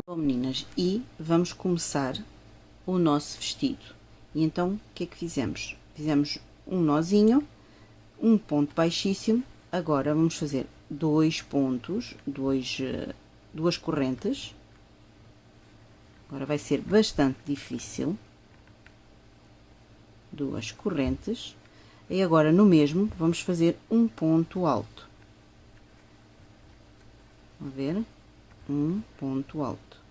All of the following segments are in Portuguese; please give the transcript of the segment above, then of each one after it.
Bom, meninas, e vamos começar o nosso vestido. E então, o que é que fizemos? Fizemos um nozinho, um ponto baixíssimo. Agora vamos fazer dois pontos, duas correntes. Agora vai ser bastante difícil. Duas correntes. E agora no mesmo vamos fazer um ponto alto. Vamos ver? Um ponto alto.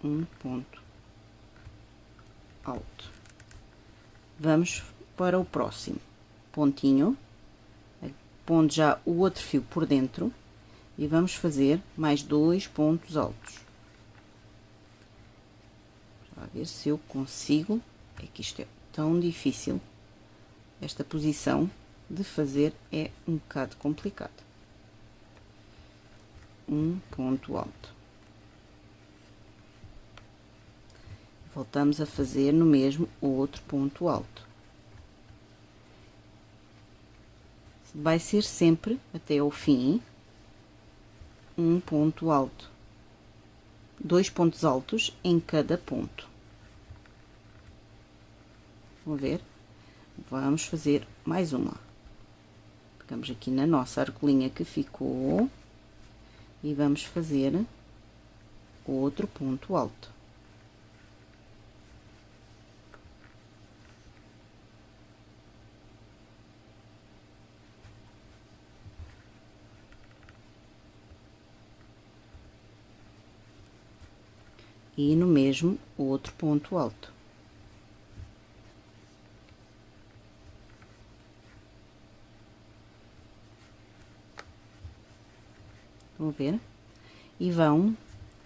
Um ponto alto. Vamos para o próximo pontinho, pondo já o outro fio por dentro, e vamos fazer mais dois pontos altos. Vamos ver se eu consigo. É que isto é tão difícil, esta posição de fazer é um bocado complicado. Um ponto alto. Voltamos a fazer no mesmo outro ponto alto. Vai ser sempre até ao fim um ponto alto, dois pontos altos em cada ponto. Vamos ver? Vamos fazer mais uma. Pegamos aqui na nossa argolinha que ficou e vamos fazer outro ponto alto. E no mesmo outro ponto alto. Vão ver? E vão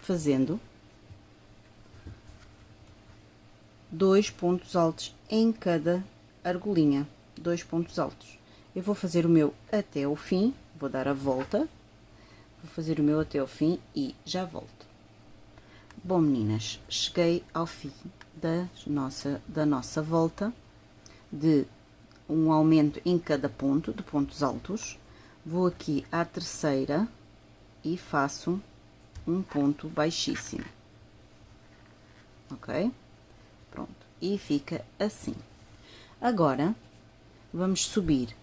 fazendo dois pontos altos em cada argolinha, dois pontos altos. Eu vou fazer o meu até o fim, vou dar a volta, vou fazer o meu até o fim e já volto. Bom, meninas, cheguei ao fim da nossa volta de um aumento em cada ponto, de pontos altos. Vou aqui à terceira e faço um ponto baixíssimo, ok? Pronto, e fica assim. Agora, vamos subir.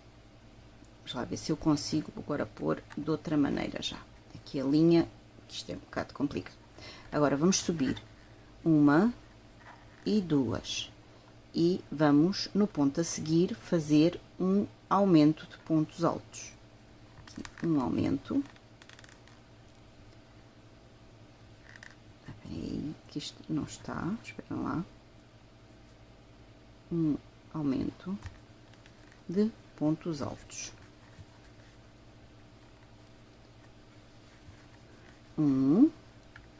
Vamos lá ver se eu consigo agora pôr de outra maneira já. Aqui a linha, isto é um bocado complicado. Agora, vamos subir uma e duas. E vamos, no ponto a seguir, fazer um aumento de pontos altos. Aqui, um aumento. Aí, que isto não está, esperam lá. Um aumento de pontos altos.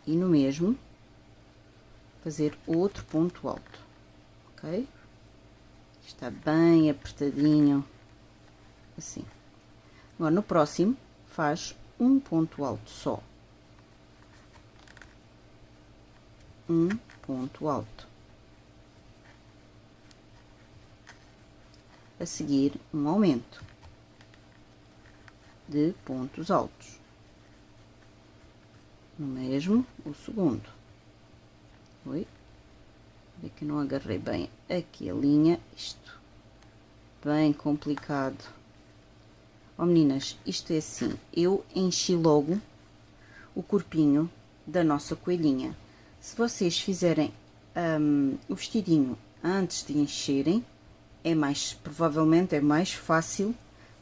E no mesmo fazer outro ponto alto, ok? Está bem apertadinho, assim. Agora, no próximo, faz um ponto alto só. Um ponto alto. A seguir, um aumento de pontos altos. No mesmo, o segundo. Oi? Vê que não agarrei bem aqui a linha, isto. Bem complicado. Ó, meninas, isto é assim, eu enchi logo o corpinho da nossa coelhinha. Se vocês fizerem o vestidinho antes de encherem, provavelmente é mais fácil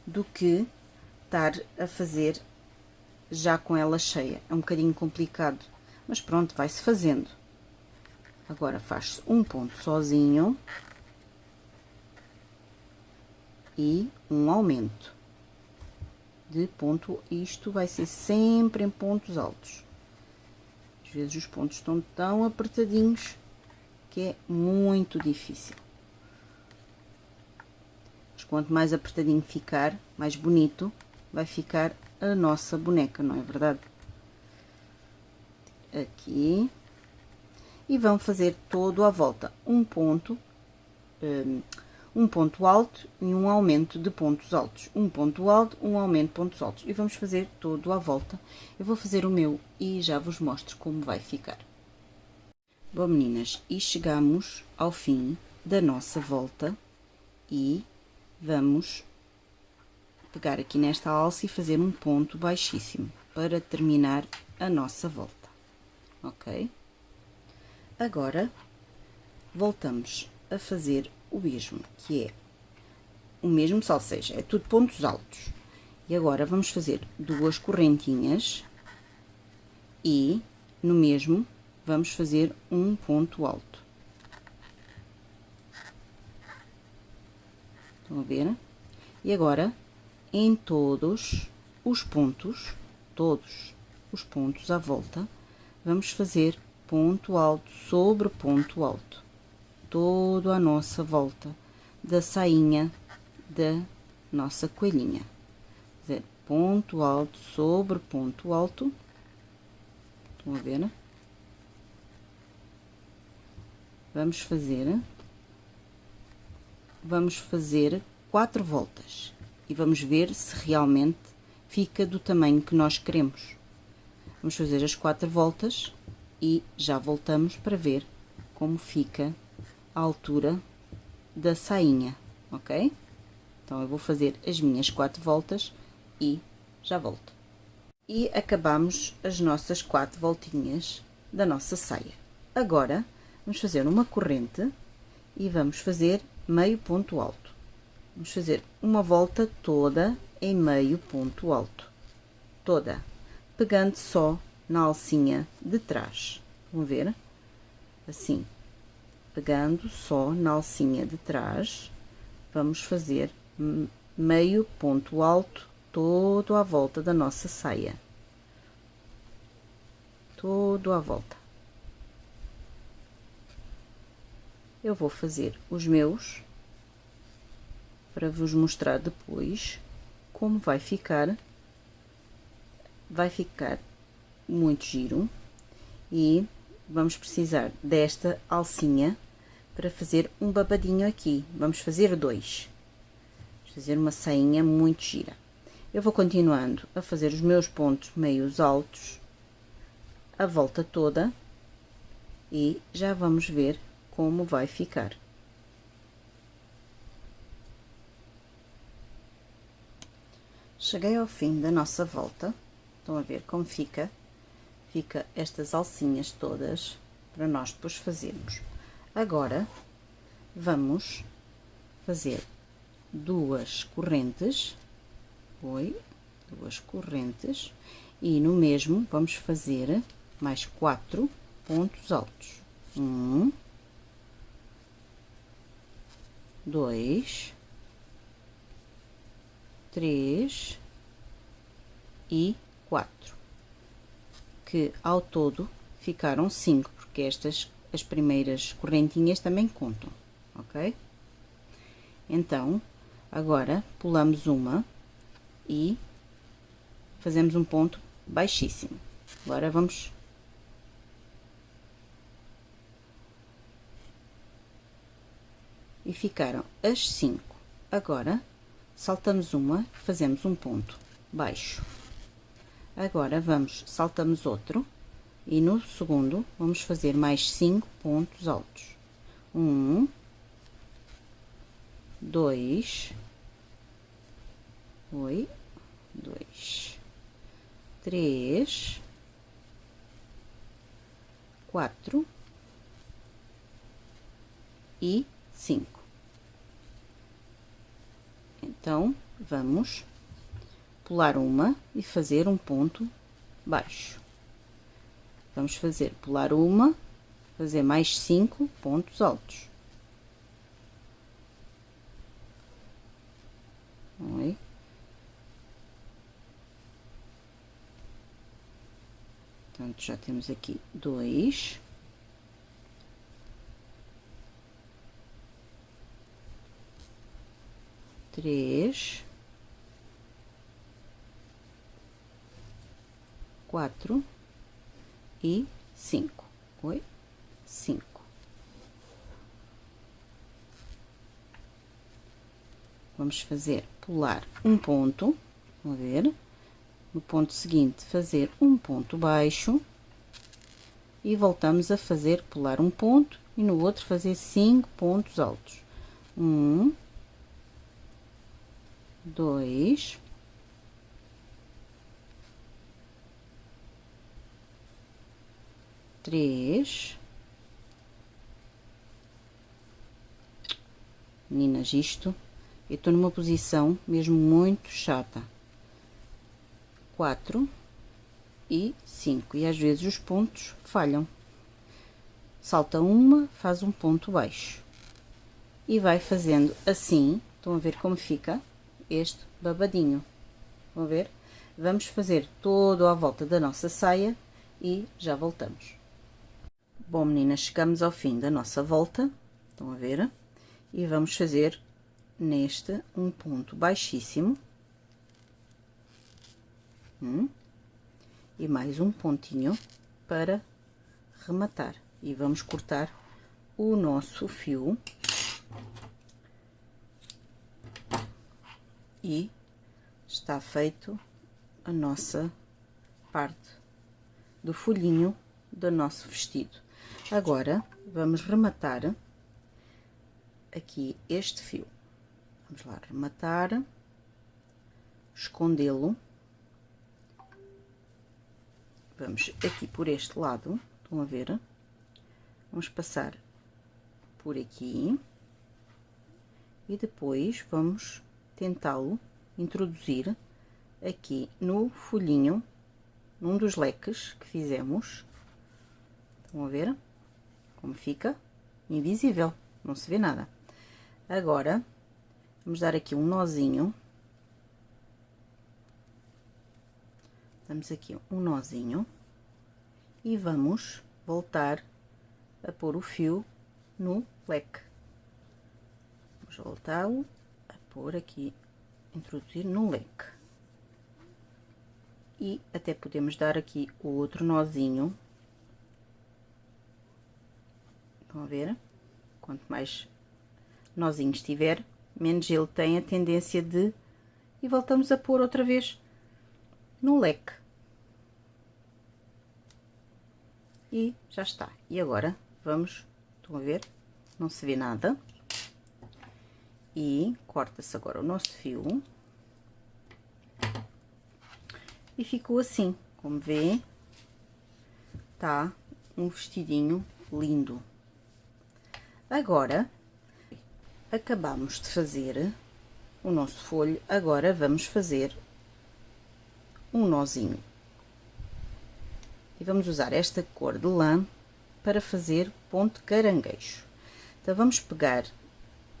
do que estar a fazer já com ela cheia. É um bocadinho complicado, mas pronto, vai-se fazendo. Agora faz-se um ponto sozinho e um aumento de ponto. Isto vai ser sempre em pontos altos. Às vezes os pontos estão tão apertadinhos que é muito difícil. Mas quanto mais apertadinho ficar, mais bonito vai ficar a nossa boneca, não é verdade? Aqui. E vão fazer todo à volta um ponto alto e um aumento de pontos altos. Um ponto alto, um aumento de pontos altos. E vamos fazer todo à volta. Eu vou fazer o meu e já vos mostro como vai ficar. Bom, meninas, e chegamos ao fim da nossa volta e vamos pegar aqui nesta alça e fazer um ponto baixíssimo para terminar a nossa volta, ok? Agora, voltamos a fazer o mesmo, que é o mesmo, ou seja, é tudo pontos altos. E agora vamos fazer duas correntinhas e no mesmo vamos fazer um ponto alto. Estão a ver? E agora, em todos os pontos à volta, vamos fazer ponto alto sobre ponto alto. Toda a nossa volta da sainha da nossa coelhinha. Fazer ponto alto sobre ponto alto. Estão a ver? Vamos fazer 4 voltas e vamos ver se realmente fica do tamanho que nós queremos. Vamos fazer as 4 voltas e já voltamos para ver como fica a altura da sainha, ok? Então eu vou fazer as minhas 4 voltas e já volto. E acabamos as nossas 4 voltinhas da nossa saia. Agora vamos fazer uma corrente e vamos fazer meio ponto alto. Vamos fazer uma volta toda em meio ponto alto, toda, pegando só na alcinha de trás. Vão ver? Assim, pegando só na alcinha de trás, vamos fazer meio ponto alto todo à volta da nossa saia. Todo à volta. Eu vou fazer os meus para vos mostrar depois como vai ficar. Vai ficar muito giro e vamos precisar desta alcinha para fazer um babadinho aqui. Vamos fazer 2. Vamos fazer uma sainha muito gira. Eu vou continuando a fazer os meus pontos meios altos a volta toda e já vamos ver como vai ficar. Cheguei ao fim da nossa volta. Estão a ver como fica? Fica estas alcinhas todas para nós depois fazermos. Agora, vamos fazer 2 correntes. Duas correntes. E no mesmo, vamos fazer mais 4 pontos altos. 1, 2, 3 e 4, que ao todo ficaram 5, porque estas, as primeiras correntinhas também contam, ok? Então, agora pulamos uma e fazemos um ponto baixíssimo. Agora vamos e ficaram as 5. Agora saltamos uma, fazemos um ponto baixo. Agora saltamos outro e no segundo vamos fazer mais 5 pontos altos. 1, 2, 3, 4 e 5. Então, vamos pular uma e fazer um ponto baixo. Vamos pular uma, fazer mais 5 pontos altos. Oi. Portanto, já temos aqui 2. 3, 4 e 5. Oi, 5. Vamos fazer pular um ponto, vamos ver, no ponto seguinte fazer um ponto baixo e voltamos a fazer pular um ponto e no outro fazer 5 pontos altos. 1, 2, 3. Meninas, isto eu estou numa posição mesmo muito chata. 4 e 5. E às vezes os pontos falham. Salta uma, faz um ponto baixo. E vai fazendo assim. Estão a ver como fica este babadinho. Estão a ver? Vamos fazer todo à volta da nossa saia e já voltamos. Bom, meninas, chegamos ao fim da nossa volta. Estão a ver? E vamos fazer neste um ponto baixíssimo. E mais um pontinho para rematar. E vamos cortar o nosso fio. E está feito a nossa parte do folhinho do nosso vestido. Agora, vamos rematar aqui este fio. Vamos lá rematar, escondê-lo. Vamos aqui por este lado, estão a ver? Vamos passar por aqui e depois vamos tentá-lo introduzir aqui no folhinho, num dos leques que fizemos. Estão a ver como fica? Invisível, não se vê nada. Agora, vamos dar aqui um nozinho. Damos aqui um nozinho e vamos voltar a pôr o fio no leque. Vamos voltá-lo a pôr aqui, introduzir no leque. E até podemos dar aqui o outro nozinho. Estão a ver? Quanto mais nozinhos tiver, menos ele tem a tendência de... E voltamos a pôr outra vez no leque. E já está. E agora vamos, estão a ver? Não se vê nada. E corta-se agora o nosso fio. E ficou assim, como vê, tá um vestidinho lindo. Agora, acabamos de fazer o nosso folho, agora vamos fazer um nozinho. E vamos usar esta cor de lã para fazer ponto caranguejo. Então, vamos pegar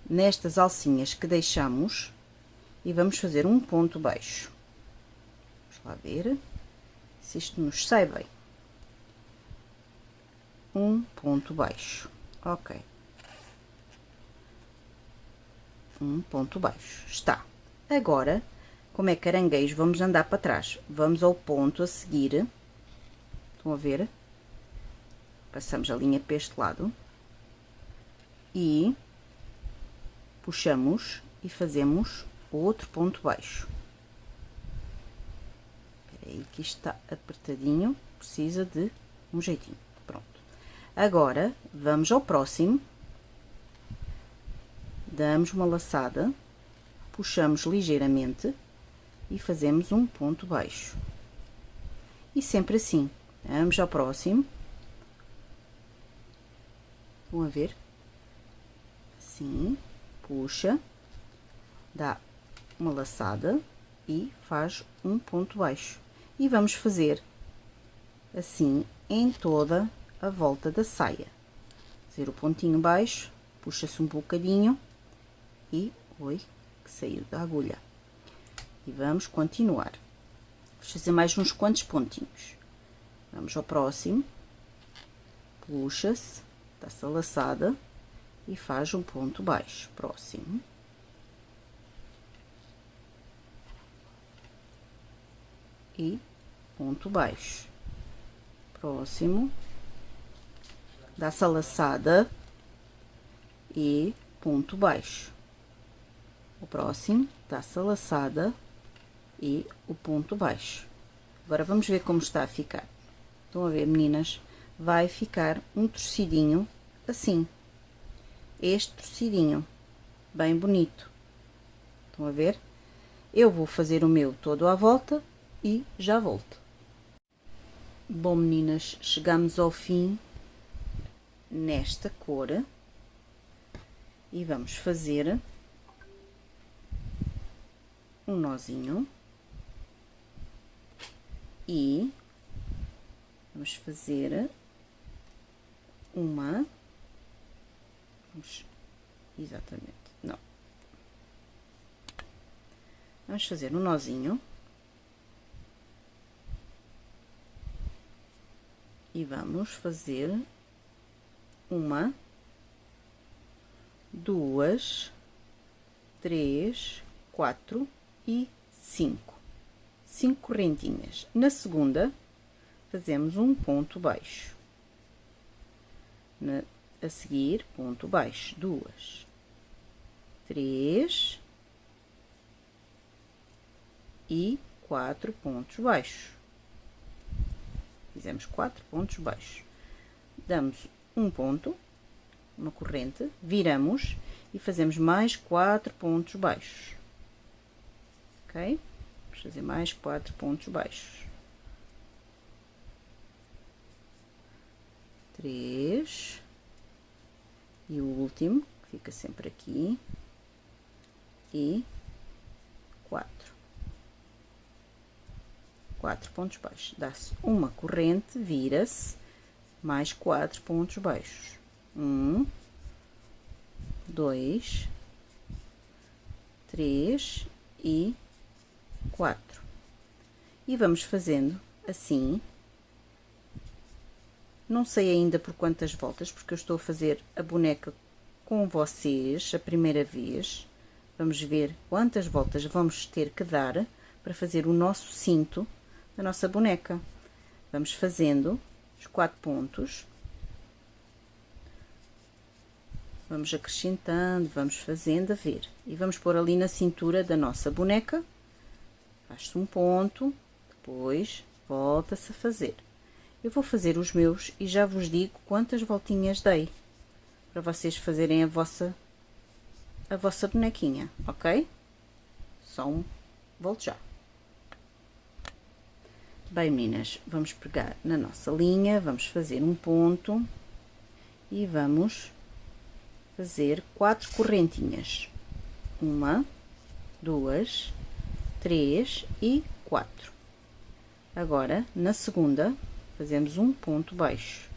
nestas alcinhas que deixamos e vamos fazer um ponto baixo. Vamos lá ver se isto nos sai bem. Um ponto baixo, ok. Um ponto baixo, está. Agora, como é caranguejo, vamos andar para trás. Vamos ao ponto a seguir. Estão a ver? Passamos a linha para este lado. E puxamos e fazemos outro ponto baixo. Espera aí que isto está apertadinho, precisa de um jeitinho. Pronto. Agora, vamos ao próximo. Damos uma laçada, puxamos ligeiramente e fazemos um ponto baixo. E sempre assim. Vamos ao próximo. Vão a ver? Assim, puxa, dá uma laçada e faz um ponto baixo. E vamos fazer assim em toda a volta da saia. Fazer o pontinho baixo, puxa-se um bocadinho e, oi, que saiu da agulha. E vamos continuar. Vamos fazer mais uns quantos pontinhos. Vamos ao próximo. Puxa-se, dá-se a laçada e faz um ponto baixo. Próximo. e ponto baixo. Próximo, dá-se a laçada e ponto baixo. O próximo, dá-se a laçada e o ponto baixo. Agora vamos ver como está a ficar. Estão a ver, meninas? Vai ficar um torcidinho assim. Este torcidinho, bem bonito. Estão a ver? Eu vou fazer o meu todo à volta e já volto. Bom, meninas, chegamos ao fim nesta cor e vamos fazer um nozinho e vamos fazer exatamente, não. Vamos fazer um nozinho e vamos fazer 1, 2, 3, 4 e 5 correntinhas. Na segunda, fazemos um ponto baixo. A seguir, ponto baixo, 2, 3 e 4 pontos baixos. Fizemos 4 pontos baixos. Damos um ponto, uma corrente, viramos e fazemos mais 4 pontos baixos. Ok? Vamos fazer mais 4 pontos baixos. 3 e o último, que fica sempre aqui, e 4 pontos baixos. Dá-se uma corrente, vira-se, mais 4 pontos baixos. 1, 2, 3 e 4. E vamos fazendo assim. Não sei ainda por quantas voltas, porque eu estou a fazer a boneca com vocês a primeira vez. Vamos ver quantas voltas vamos ter que dar para fazer o nosso cinto da nossa boneca. Vamos fazendo os 4 pontos. Vamos acrescentando, vamos fazendo a ver. E vamos pôr ali na cintura da nossa boneca. Faz-se um ponto, depois volta-se a fazer. Eu vou fazer os meus e já vos digo quantas voltinhas dei, para vocês fazerem a vossa bonequinha, ok? Volto já. Bem, meninas, vamos pegar na nossa linha, vamos fazer um ponto e vamos fazer 4 correntinhas. 1, 2, 3 e 4. Agora, na segunda, fazemos um ponto baixo.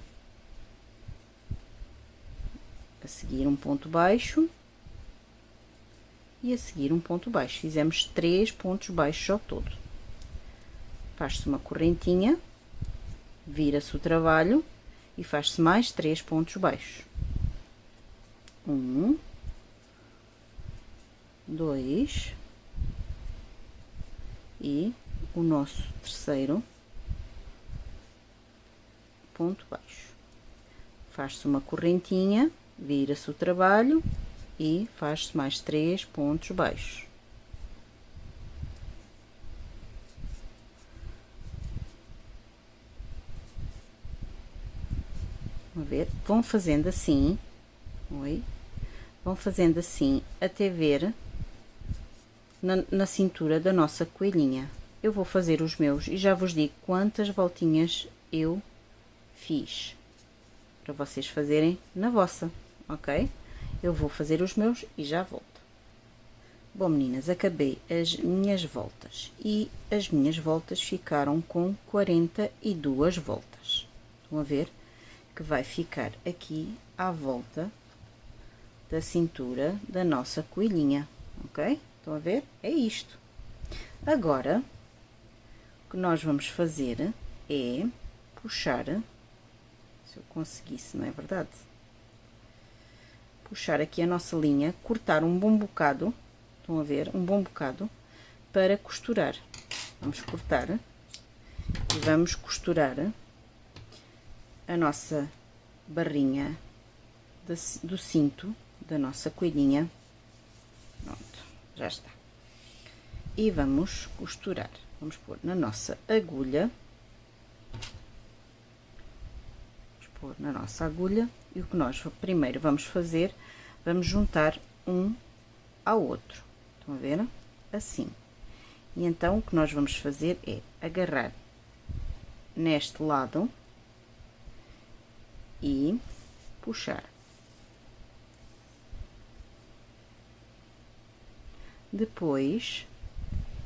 A seguir um ponto baixo. E a seguir um ponto baixo. Fizemos 3 pontos baixos ao todo. Faz-se uma correntinha, vira-se o trabalho e faz-se mais 3 pontos baixos. 1, 2 e o nosso terceiro ponto baixo. Faz-se uma correntinha, vira-se o trabalho e faz-se mais 3 pontos baixos. Vamos ver, vão fazendo assim, vão fazendo assim até ver na cintura da nossa coelhinha. Eu vou fazer os meus e já vos digo quantas voltinhas eu fiz, para vocês fazerem na vossa, ok? Eu vou fazer os meus e já volto. Bom, meninas, acabei as minhas voltas e as minhas voltas ficaram com 42 voltas. Estão a ver que vai ficar aqui à volta da cintura da nossa coelhinha, ok? Estão a ver? É isto. Agora, o que nós vamos fazer é puxar, se eu conseguisse, não é verdade? Puxar aqui a nossa linha, cortar um bom bocado, estão a ver? Um bom bocado, para costurar. Vamos cortar E vamos costurar a nossa barrinha do cinto da nossa coelhinha. Pronto, já está. E vamos costurar. Vamos pôr na nossa agulha. Vamos pôr na nossa agulha. E o que nós primeiro vamos fazer, vamos juntar um ao outro. Estão a ver? Assim. E então o que nós vamos fazer é agarrar neste lado e puxar. Depois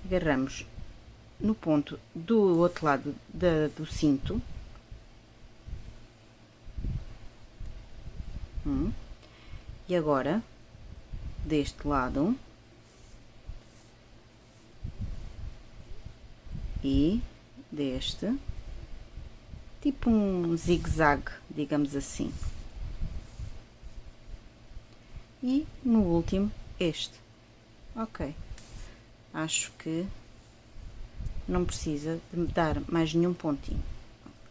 agarramos no ponto do outro lado do cinto. E agora deste lado e deste, tipo um zigue-zague, digamos assim. E no último este. Ok, acho que não precisa de dar mais nenhum pontinho.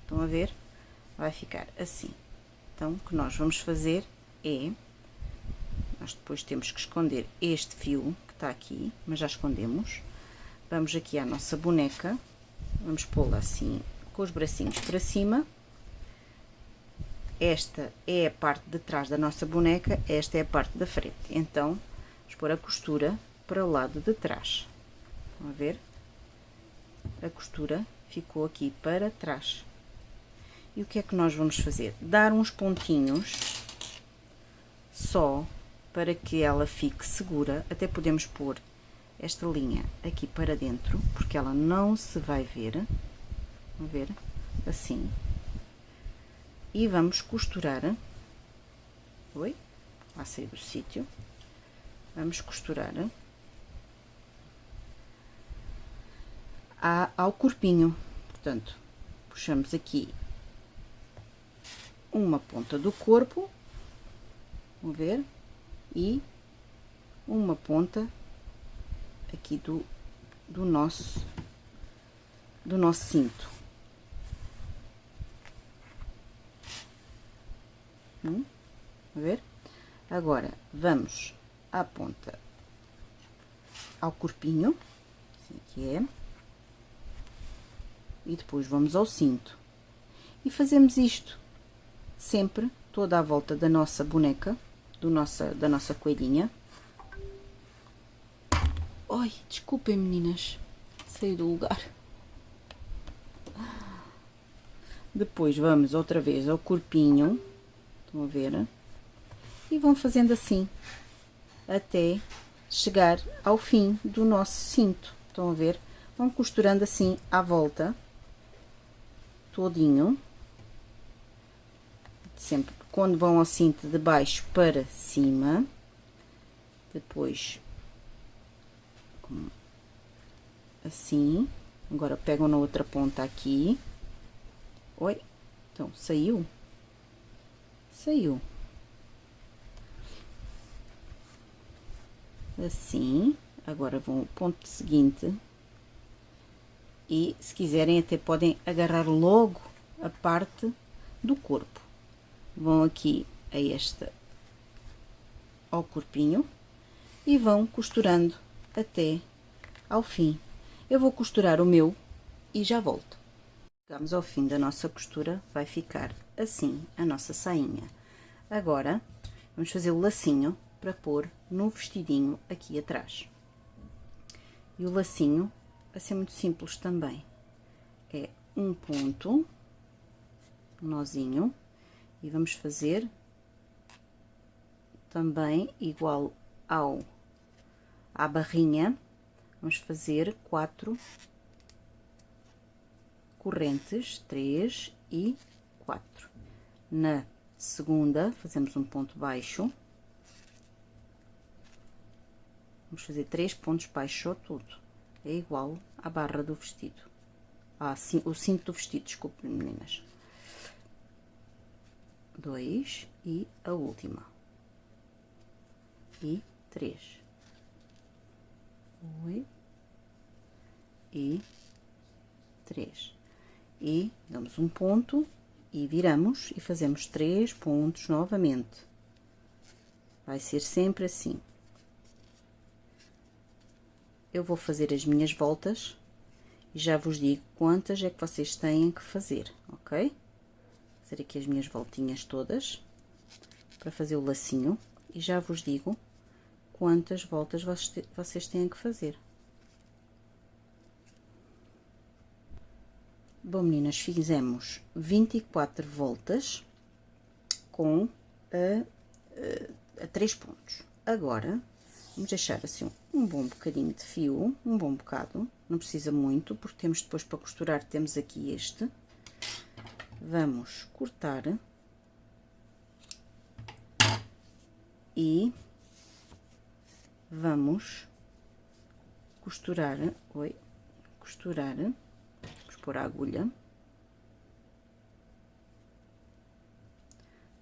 Estão a ver? Vai ficar assim. Então, o que nós vamos fazer é, nós depois temos que esconder este fio que está aqui, mas já escondemos. Vamos aqui à nossa boneca, vamos pô-la assim, com os bracinhos para cima. Esta é a parte de trás da nossa boneca, esta é a parte da frente. Então, vamos pôr a costura para o lado de trás. Estão a ver? A costura ficou aqui para trás. E o que é que nós vamos fazer? Dar uns pontinhos só para que ela fique segura. Até podemos pôr esta linha aqui para dentro, porque ela não se vai ver. Vão ver? Assim. E vamos costurar. Oi? Lá sair do sítio. Vamos costurar ao corpinho. Portanto, puxamos aqui uma ponta do corpo, vão ver, e uma ponta aqui do nosso cinto. Vão ver? Agora vamos à ponta, ao corpinho, assim que é, e depois vamos ao cinto e fazemos isto sempre toda a volta da nossa boneca, da nossa coelhinha. Ai, desculpem meninas, saí do lugar. Depois vamos outra vez ao corpinho, estão a ver? E vão fazendo assim até chegar ao fim do nosso cinto. Estão a ver? Vão costurando assim à volta todinho, sempre quando vão ao cinto de baixo para cima. Depois assim, agora pegam na outra ponta aqui. Oi, então saiu, assim. Agora vão ao ponto seguinte e, se quiserem, até podem agarrar logo a parte do corpo. Vão aqui a ao corpinho e vão costurando até ao fim. Eu vou costurar o meu e já volto. Chegamos ao fim da nossa costura, vai ficar assim a nossa sainha. Agora vamos fazer o lacinho para pôr no vestidinho aqui atrás. E o lacinho vai ser muito simples também. É um ponto, um nozinho, e vamos fazer também igual à barrinha. Vamos fazer 4 correntes, 3 e 4. Na segunda fazemos um ponto baixo. Vamos fazer 3 pontos baixos ao todo. É igual à barra do vestido. O cinto do vestido, desculpe, meninas. 2 e a última. E 3. 8 e 3. e damos um ponto e viramos e fazemos 3 pontos novamente. Vai ser sempre assim. Eu vou fazer as minhas voltas e já vos digo quantas é que vocês têm que fazer, ok? Vou fazer aqui as minhas voltinhas todas para fazer o lacinho e já vos digo quantas voltas vocês têm que fazer. Bom, meninas, fizemos 24 voltas com a 3 pontos. Agora, vamos deixar assim um bom bocadinho de fio, um bom bocado, não precisa muito, porque temos depois para costurar, temos aqui este. Vamos cortar e vamos costurar, costurar, vamos pôr a agulha.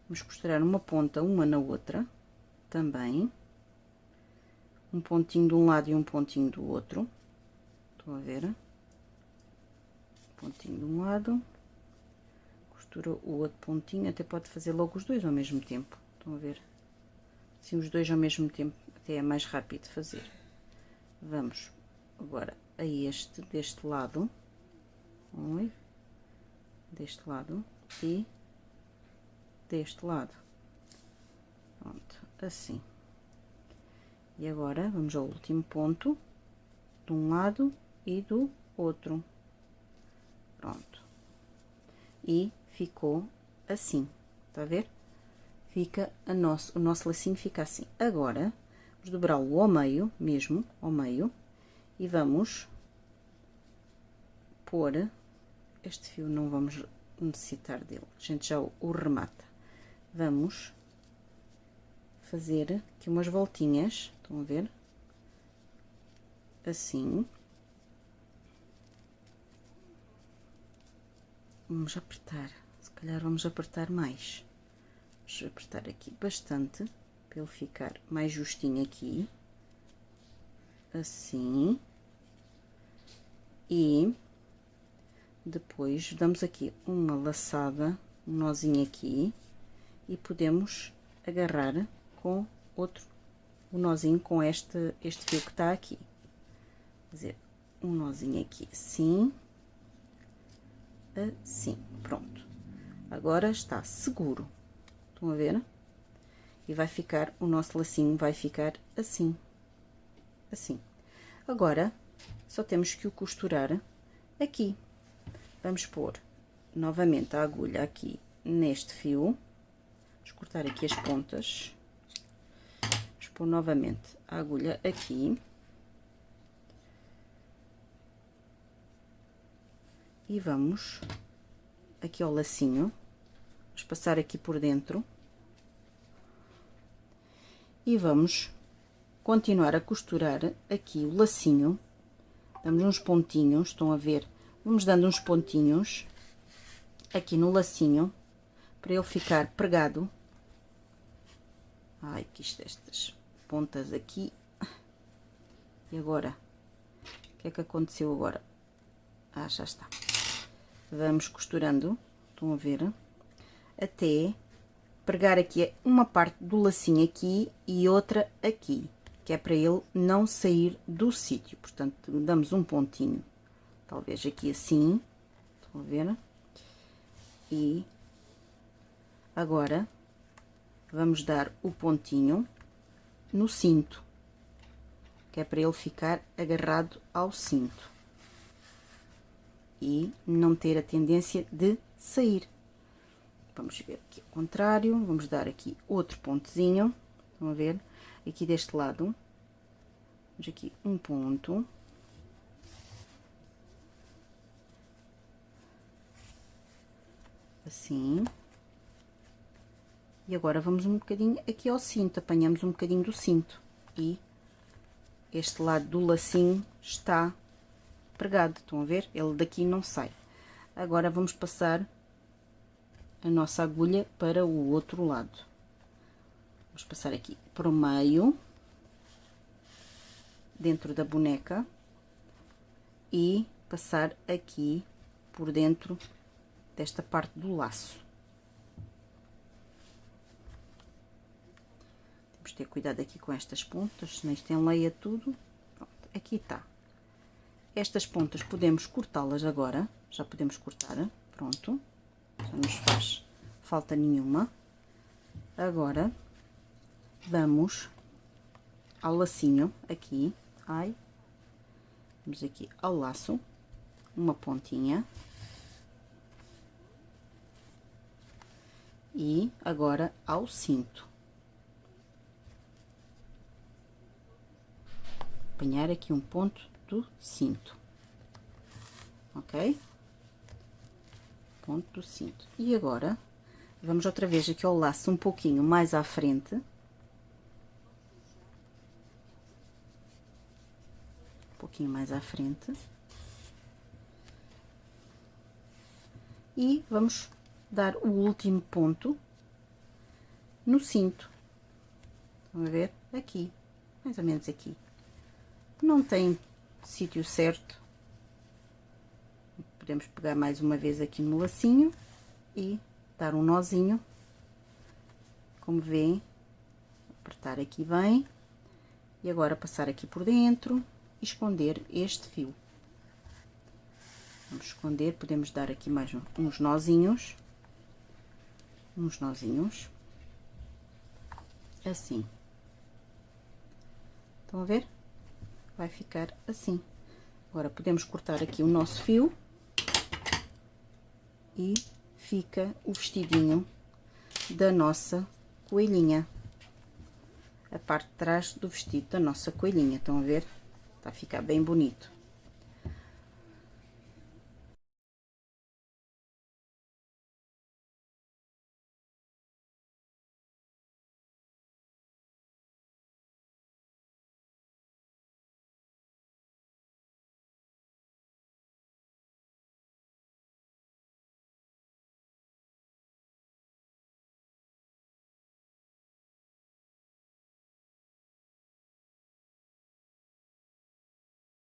Vamos costurar uma ponta uma na outra também. Um pontinho de um lado e um pontinho do outro. Estão a ver? Um pontinho de um lado. Costura o outro pontinho. Até pode fazer logo os dois ao mesmo tempo. Estão a ver? Assim os dois ao mesmo tempo até é mais rápido de fazer. Vamos agora a este, deste lado. Oi. Deste lado e deste lado. Pronto, assim. E agora vamos ao último ponto, de um lado e do outro. Pronto. E ficou assim, tá a ver? Fica o nosso lacinho fica assim. Agora, vamos dobrá-lo ao meio, mesmo, ao meio, e vamos pôr, este fio não vamos necessitar dele, a gente já o remata. Vamos fazer aqui umas voltinhas, estão a ver? Assim. Vamos apertar, se calhar vamos apertar mais. Vamos apertar aqui bastante, para ele ficar mais justinho aqui. Assim. E depois damos aqui uma laçada, um nozinho aqui, e podemos agarrar com outro, o nozinho com este fio que está aqui. Fazer um nozinho aqui assim, assim, pronto. Agora está seguro, estão a ver? E vai ficar, o nosso lacinho vai ficar assim, assim. Agora, só temos que o costurar aqui. Vamos pôr novamente a agulha aqui neste fio, vamos cortar aqui as pontas. Pôr novamente a agulha aqui e vamos aqui ao lacinho, vamos passar aqui por dentro e vamos continuar a costurar aqui o lacinho. Damos uns pontinhos, estão a ver? Vamos dando uns pontinhos aqui no lacinho para ele ficar pregado. Ai, que isto destas pontas aqui. E agora, o que é que aconteceu agora? Ah, já está. Vamos costurando, estão a ver, até pregar aqui uma parte do lacinho aqui e outra aqui, que é para ele não sair do sítio. Portanto, damos um pontinho, talvez aqui assim, estão a ver? E agora vamos dar o pontinho no cinto, que é para ele ficar agarrado ao cinto e não ter a tendência de sair. Vamos ver aqui ao contrário, vamos dar aqui outro pontozinho, estão a ver? Aqui deste lado, vamos aqui um ponto. Assim. E agora vamos um bocadinho aqui ao cinto, apanhamos um bocadinho do cinto e este lado do lacinho está pregado, estão a ver? Ele daqui não sai. Agora vamos passar a nossa agulha para o outro lado. Vamos passar aqui para o meio, dentro da boneca, e passar aqui por dentro desta parte do laço. Temos de ter cuidado aqui com estas pontas, senão isto enleia tudo. Pronto, aqui está. Estas pontas podemos cortá-las agora, já podemos cortar, pronto, já nos faz falta nenhuma. Agora, vamos ao lacinho, aqui, vamos aqui ao laço, uma pontinha. E agora ao cinto. Apanhar aqui um ponto do cinto, ok? Ponto do cinto. E agora, vamos outra vez aqui ao laço um pouquinho mais à frente. Um pouquinho mais à frente. E vamos dar o último ponto no cinto. Estão a ver? Aqui, mais ou menos aqui. Não tem sítio certo, podemos pegar mais uma vez aqui no lacinho e dar um nozinho, como veem, apertar aqui bem, e agora passar aqui por dentro e esconder este fio. Vamos esconder, podemos dar aqui mais uns nozinhos, assim. Estão a ver? Vai ficar assim. Agora podemos cortar aqui o nosso fio e fica o vestidinho da nossa coelhinha. A parte de trás do vestido da nossa coelhinha, estão a ver? Está a ficar bem bonito.